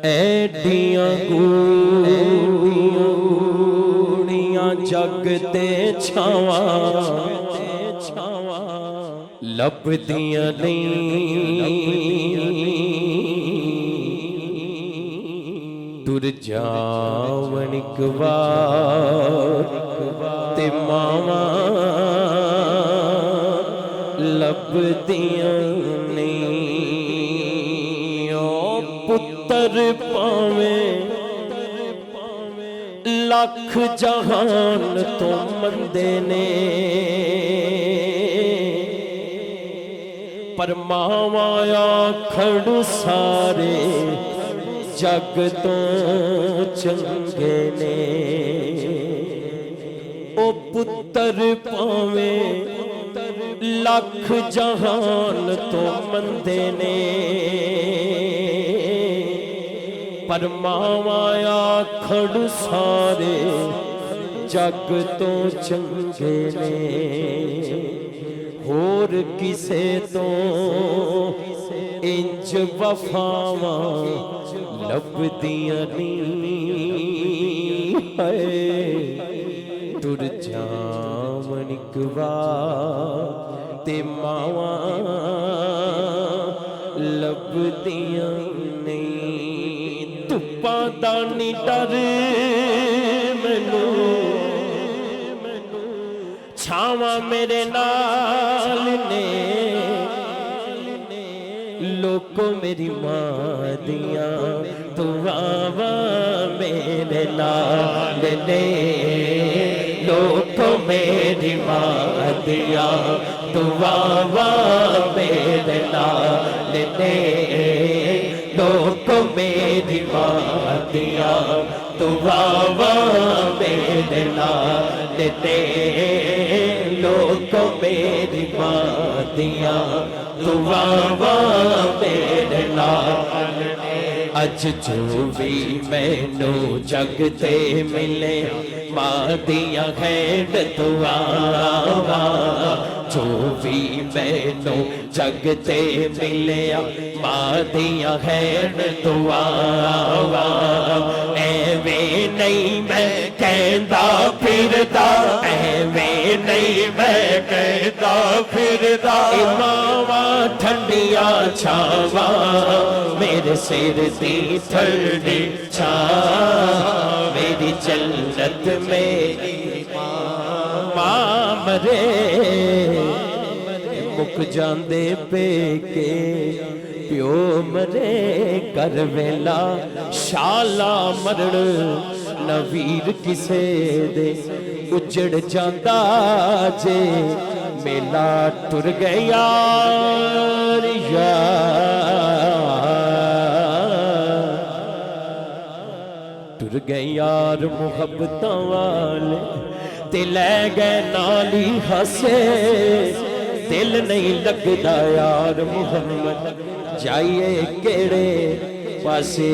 एडियां गूड़ियां जग ते छावां लभदियां नहीं तुर जावन एक बार ते मावा लभदियां नहीं। ओ पुत्र पावे लख जहान तो मंदे ने पर मावा आखड़ सारे जग तो चंगे ने। ओ पुत्र पावे लख जहान तो मंदे ने पर मावा आखड़ सारे जग तो चंगे ने। होर किसे तो इंज वफावां लभदियां नहीं है तुर जावन एक बार ते मावा लभदियां नहीं। धुप्पां दा नी डर मैनू छावां मेरे नाल ने लोको मेरी मां दियां दुआवां मेरे नाल ने लोको मेरी मां दियां दुआवां मेरे नाल ने लोको मेरी मां दियां दुआवां मेरे नाल ने लोको मेरी मां दियां दुआवां मेरे नाल ने। अज जो भी मैनू जग ते मिले मां दियां खैर दुआवां जो भी मैनू जग ते मिले मां दियां खैर दुआवां। एवें नहीं मैं कहंदा फिरदा एवें नहीं मैं कहंदा फिरदा मावा ठंडिया छावा मेरे सिर दी ठंडी छां मेरी जन्नत मेरी मां मरे मुक जांदे पेके प्यो मरे कर वेला शाला मरण नवीर किसे दे उजड़ जांदा जे मेला टुर गया टुर गए यार मुहब्बतां वाले ते लै गए नाली हसे दिल नहीं लगदा यार मुहम्मद जाइए केड़े पासे।